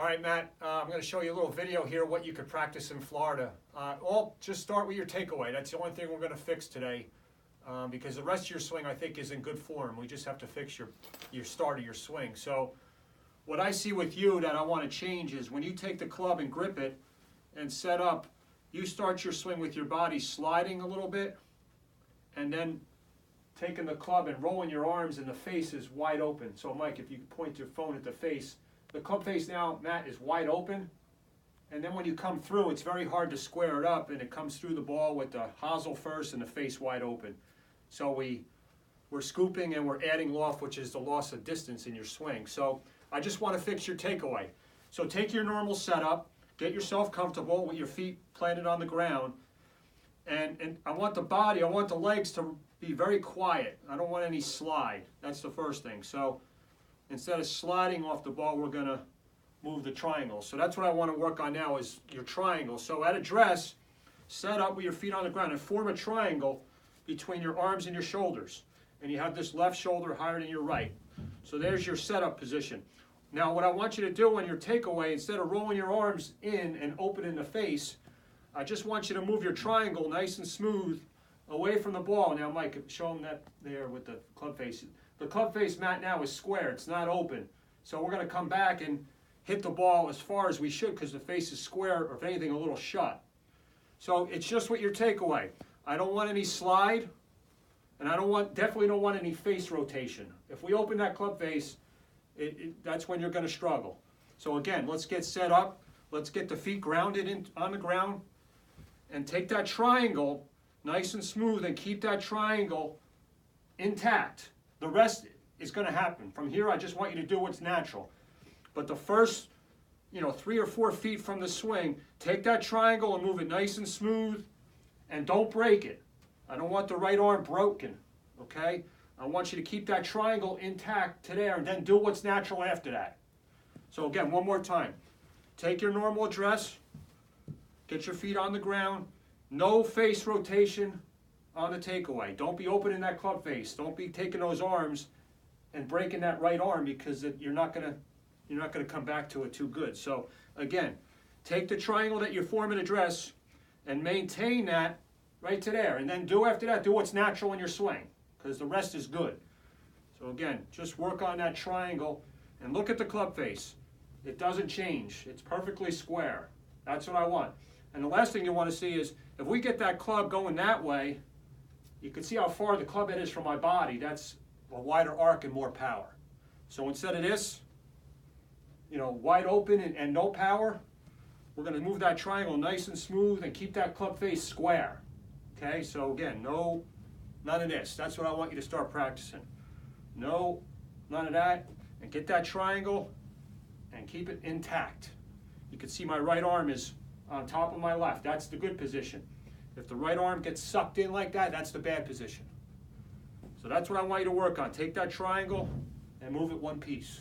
All right, Matt, I'm going to show you a little video here what you could practice in Florida. Just start with your takeaway. That's the only thing we're going to fix today because the rest of your swing, I think, is in good form. We just have to fix your start of your swing. So what I see with you that I want to change is when you take the club and grip it and set up, you start your swing with your body sliding a little bit and then taking the club and rolling your arms and the face is wide open. So Mike, if you point your phone at the face, the club face now, Matt, is wide open. And then when you come through, it's very hard to square it up, and it comes through the ball with the hosel first and the face wide open. So we're scooping and we're adding loft, which is the loss of distance in your swing. So I just want to fix your takeaway. So take your normal setup, get yourself comfortable with your feet planted on the ground, and I want the legs to be very quiet. I don't want any slide. That's the first thing. So instead of sliding off the ball, we're going to move the triangle. So that's what I want to work on now is your triangle. So at address, set up with your feet on the ground and form a triangle between your arms and your shoulders. And you have this left shoulder higher than your right. So there's your setup position. Now what I want you to do on your takeaway, instead of rolling your arms in and opening the face, I just want you to move your triangle nice and smooth away from the ball. Now Mike, show them that there with the club face. The club face, Matt, now is square. It's not open. So we're going to come back and hit the ball as far as we should because the face is square, or if anything, a little shut. So it's just what your takeaway. I don't want any slide, and I definitely don't want any face rotation. If we open that club face, that's when you're going to struggle. So again, let's get set up. Let's get the feet grounded on the ground, and take that triangle nice and smooth, and keep that triangle intact. The rest is going to happen. From here, I just want you to do what's natural. But the first, 3 or 4 feet from the swing, take that triangle and move it nice and smooth, and don't break it. I don't want the right arm broken, okay? I want you to keep that triangle intact to there, and then do what's natural after that. So again, one more time. Take your normal address, get your feet on the ground, no face rotation on the takeaway. Don't be opening that club face. Don't be taking those arms and breaking that right arm because you're not gonna come back to it too good. So again, take the triangle that you form and address and maintain that right to there. And then after that, do what's natural in your swing because the rest is good. So again, just work on that triangle and look at the club face. It doesn't change. It's perfectly square. That's what I want. And the last thing you want to see is if we get that club going that way, you can see how far the club head is from my body. That's a wider arc and more power. So instead of this, wide open and no power, we're going to move that triangle nice and smooth and keep that club face square. Okay, so again, none of this. That's what I want you to start practicing. No, none of that. And get that triangle and keep it intact. You can see my right arm is on top of my left. That's the good position. If the right arm gets sucked in like that, that's the bad position. So that's what I want you to work on. Take that triangle and move it one piece.